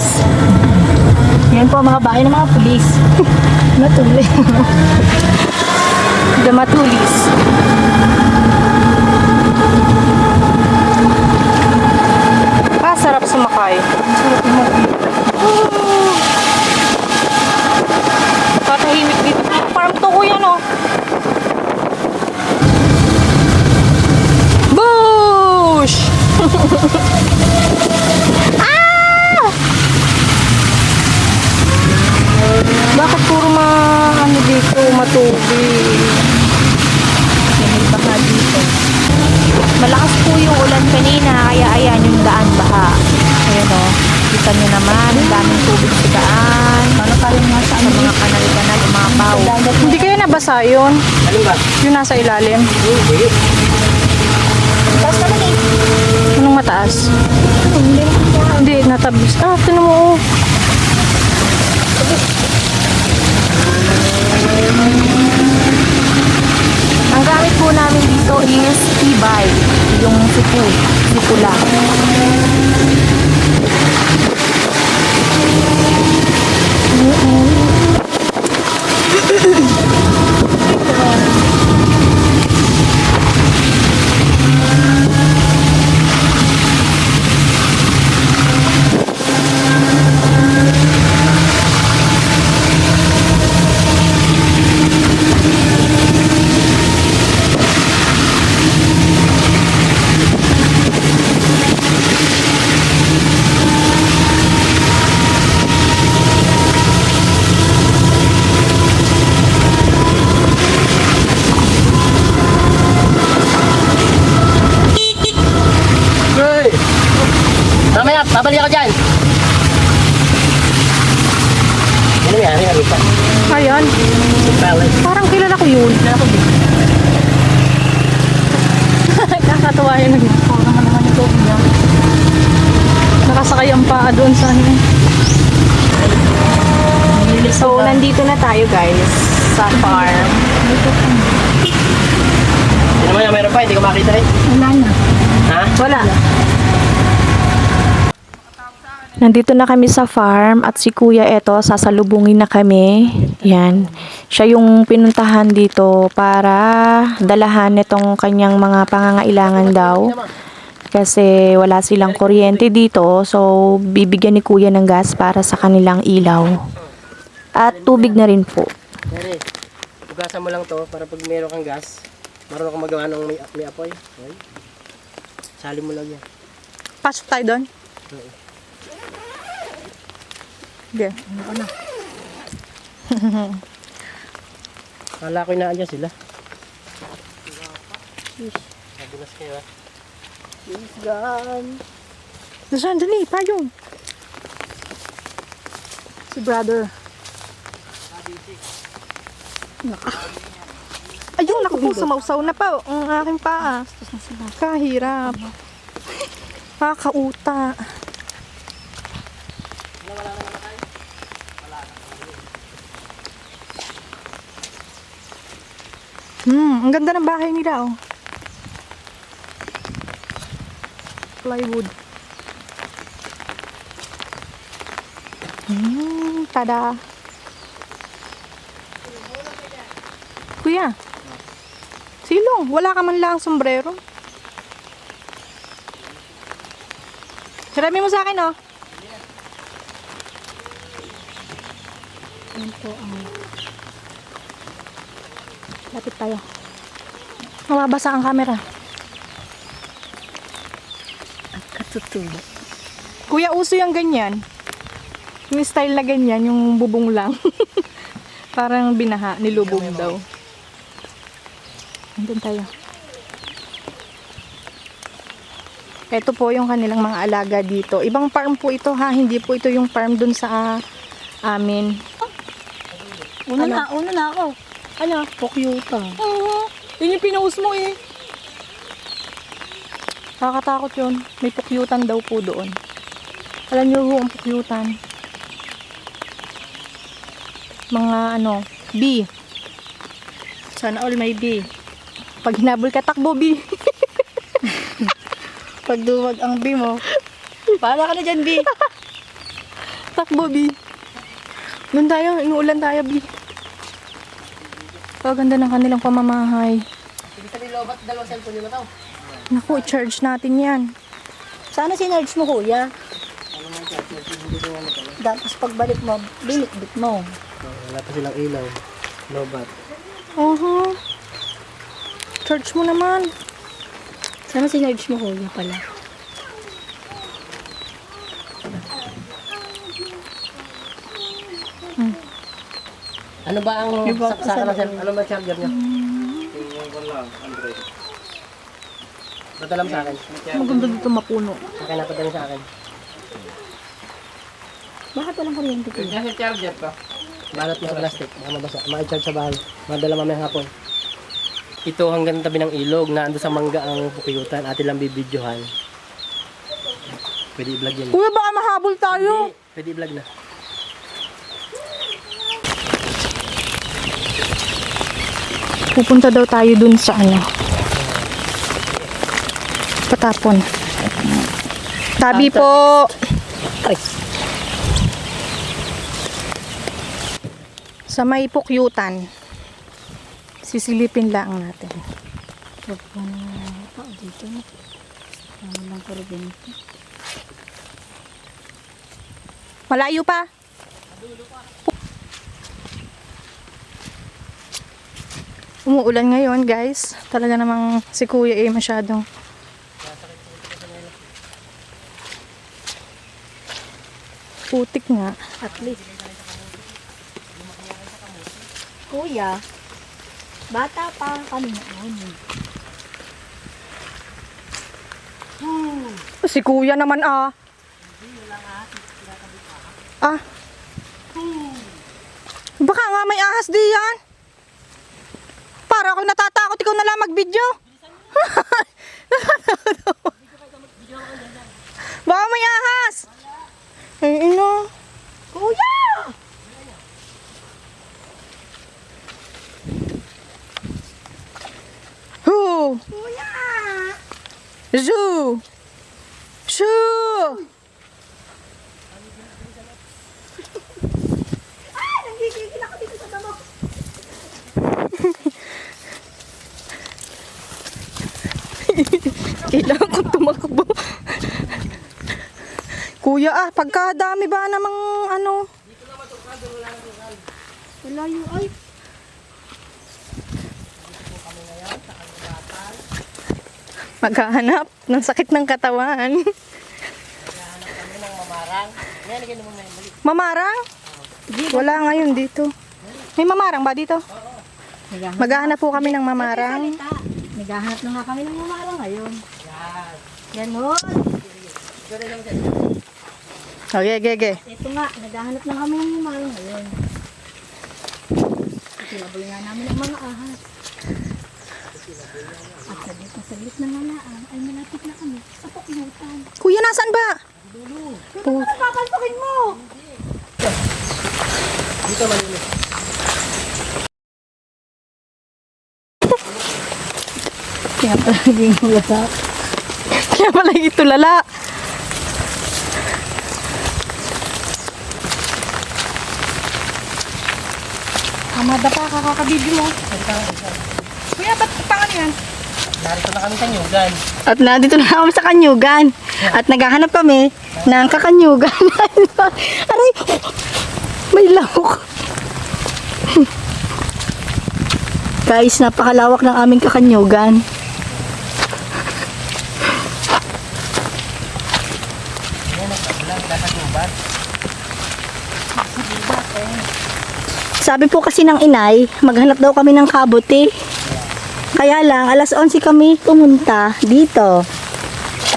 pulis. Yan po mga bahay ng mga pulis. Matulis. The Matulis. Sarap sumakay. Sarap sumakay. Katahimik dito. Farm to kuya, no? Bush! Ah! Bakit puro ano dito, matubig? May baha dito. Malakas po yung ulan kanina, kaya ayan yung daan baha. Ayan o, kita nyo naman, ang daming tubig sa daan. Paano tayo nasa mga kanal-kanal, umapaw. Hindi kayo nabasa yun? Alin ba? Yung nasa ilalim? Hindi. Mataas naman eh. Anong mataas? Hindi, natabis. Ah, tinan mo. Ang gamit po namin dito is tibay, yung sipula. Mamaya, babalik ako dyan. Ano yan? Ano yan? Ayan. Parang kilala ko yun. Kilala ko din. Kakatawa yun. Oo naman ito. Nakasakay ang paa doon sa ano. So, nandito na tayo guys. Sa farm. Ano mo yan? Mayroon pa? Hindi ko makita eh. Wala na. Ha? Wala. Nandito na kami sa farm at si kuya eto, sasalubungin na kami. Yan. Siya yung pinuntahan dito para dalahan itong kanyang mga pangangailangan daw. Kasi wala silang kuryente dito. So, bibigyan ni kuya ng gas para sa kanilang ilaw. At tubig na rin po. Dari, ugasan mo lang to para pag meron kang gas, marunong kang magawa ng may apoy. Okay? Sali mo lang yan. Pasok tayo doon? Oo. Sige. Ano ka na? Kala ko inaandyan sila. Nabunas kayo ha. Please God. Nasaan? Dali, payong. Si brother. Ayun, naku po, sumausaw na pa. Ang aking paa. Kahirap. Kakauta. Ang ganda ng bahay nila, oh. Plywood. Tada. Kuya. Silong, wala ka man lang sombrero. Sarami mo sa akin, oh. Yan po ang lapit tayo. Mababasa ang camera. Ang katutubo. Kuya, uso yung ganyan. Yung style na ganyan, yung bubong lang. Parang binaha, nilubog daw. Andun tayo. Ito po yung kanilang mga alaga dito. Ibang farm po ito ha, hindi po ito yung farm dun sa amin. Una na ako. Ano? Pokyuta. Yun yung pinost mo eh. Nakakatakot yun. May pokyutan daw po doon. Alam niyo ho ang pokyutan. Mga ano, bee. Sana all may bee. Pag hinabol ka, takbo bee. Pag duwag ang bee mo, para ka na dyan, bee. tumakbo, Bi. Doon tayo, inuulan tayo, Bi. Paganda ng kanilang pamamahay. Ibig sabihin, lobat, dalawang cellphone nyo na to. Naku, i-charge natin yan. Sana sinerge mo, kuya. Ano nga charge? Hindi ko ano pala. Tapos pagbalik mo, binit-bit mo. Wala pa silang ilaw. Lobat. Oho. Charge mo naman. Sana sinerge mo, kuya pala. Ano ba ang saksakan ng cellphone? Ano ba charger niya? Padalam sa akin. Maganda dito mapuno. Sa akin, napadalam sa akin. Bakit walang kuryente, kuya? Kasi charger to. Balot mo sa plastic. Baka mabasa. Maka-charge sa bahay. Madala mamayang hapon. Ito hanggang tabi ng ilog na ando sa mangga ang pukiyutan. Ate lang bibidyohan. Pwede i-vlog yan. Kuya, baka mahabol tayo. Pwede i-vlog na. Pupunta daw tayo dun sa ano. Patapon. Tabi po. Ay, Sa may pukyutan. Sisilipin lang natin. huwag ka na tao dito. Ano lang kuryente. Malayo pa. Umuulan ngayon, guys. Talaga namang si Kuya masyadong putik nga. At least. Kuya, bata pa kami noon. Si Kuya naman ah. Ah. Baka nga may ahas diyan. Para ako natatakot, ikaw na lang mag-video. Baka may ahas. Ay, ino. Kuya! Hu. Kuya! Zoo. Shoo. Ah! Nanggigigil ako dito sa damo. Kailangan ko tumakbo. Kuya ah, pagkadami ba namang ano? Wala yung ay. Maghahanap ng sakit ng katawan. Mamarang? Wala ngayon dito. May mamarang ba dito? Maghahanap po kami ng mamarang. Salita. Naghahanap na nga kami ng mamarang ngayon. Ganon. Okay, gege. Ito nga, naghahanap na kami ng mamarang ngayon. Sinaboy nga namin ang mga ahas. At saglit na nalaan ay malapit na kami sa pukyutan. Kuya, nasan ba? Dito ka napapalpakin mo! Dito malinis. Kaya palaging wala. Kaya pala ito lala. Amada pa, kakakabibyo mo. Kuya, ba't pangalan yan? Narito na kami sa Nyugan. At nandito na kami sa Kanyugan. At naghahanap kami ng kakanyugan. Aray! May lahok. Guys, napakalawak ng aming kakanyugan. Sabi po kasi ng inay, maghanap daw kami ng kabuti. Kaya lang, alas 11 kami pumunta dito.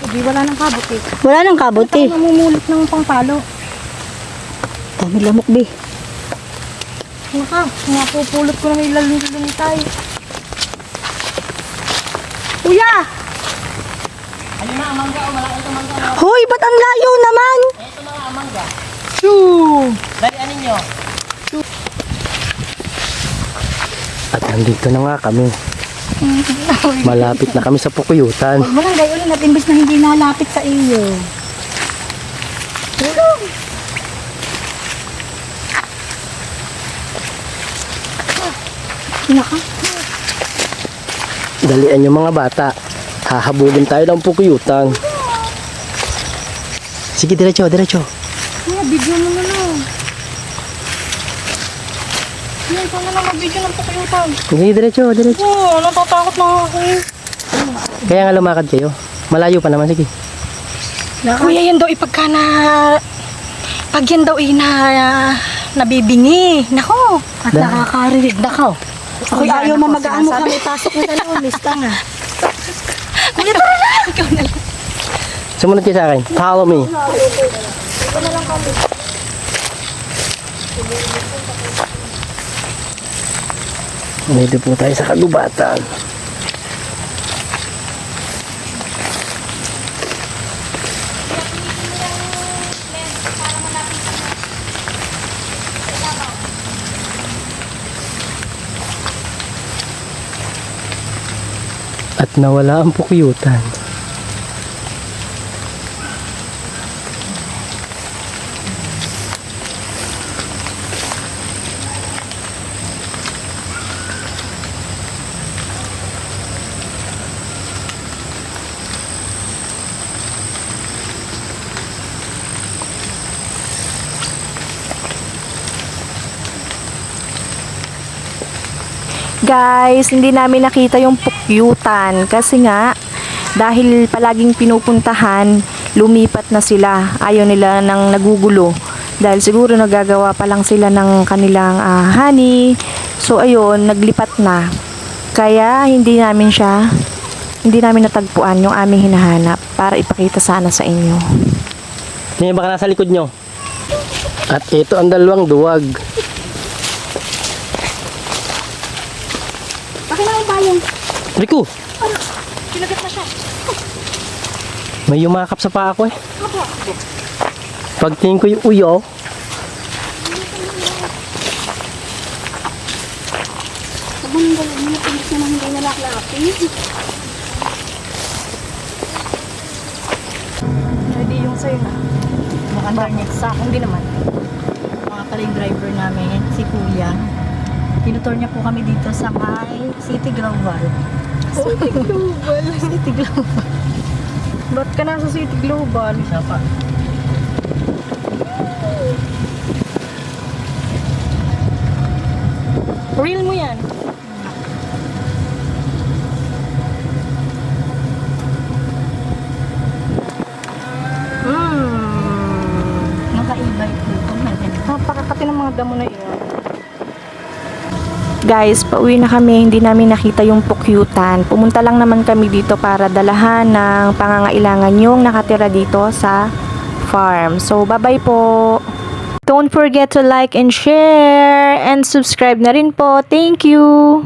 Hindi, wala nang kabuti. Wala nang kabuti. Namumulit ng pangpalo. Dami lamok, be. Naka, napupulot ko na may lalunitay. Kuya! Ayun na, amangga. O, malaki ito mangga. Hoy, ba't ang layo naman? Ito mga amangga. Shoo! Dalian ninyo. At nandito na nga kami. Malapit na kami sa pukuyutan. Huwag mo lang gayon at imbis na hindi nalapit sa iyo. Naka. Dalian yung mga bata. Hahabulin tayo ng pukuyutan. Sige, diretso, diretso. Kuya, video mo na lang. Kuya, ikaw na lang mag-video ng pakayutan. Sige, diretso, diretso. Oo, natatakot na ako eh. Kaya nga lumakad kayo. Malayo pa naman, sige. Kuya, yan daw ipagka na... Pag yan daw nabibingi. Nako. At nakakarinig. Nako. Ako'y ayaw mamagaan mo kami. Pasok na dalawa, mista nga. Kuya, tara na! Ikaw na lang. Sumunod kayo sa akin. Follow me. Dito po tayo sa kagubatan. At nawala ang pukuyutan. Guys, hindi namin nakita yung pukyutan kasi nga dahil palaging pinupuntahan, lumipat na sila. Ayaw nila nang nagugulo dahil siguro nagagawa pa lang sila ng kanilang honey. So ayun, naglipat na. Kaya hindi namin natagpuan yung aming hinahanap para ipakita sana sa inyo. May baka nasa likod nyo. At ito ang dalawang duwag. Rico! Kinagat na siya. May yumakap sa paa ko eh. Pagtingin ko yung uyo. Ready yung sa'yo na. Mukhang niya sa akin din naman. Mga pala yung driver namin, si Kuya. Tinutur niya po kami dito sa may City Global. City Global? City Global. Ba't ka nasa City Global? Isa pa. Reel mo yan. Nakaibay po ito. Napakakati ng mga damo na iyon. Guys, pauwi na kami, hindi namin nakita yung pukyutan. Pumunta lang naman kami dito para dalahan ng pangangailangan yung nakatira dito sa farm. So, bye-bye po! Don't forget to like and share and subscribe na rin po. Thank you!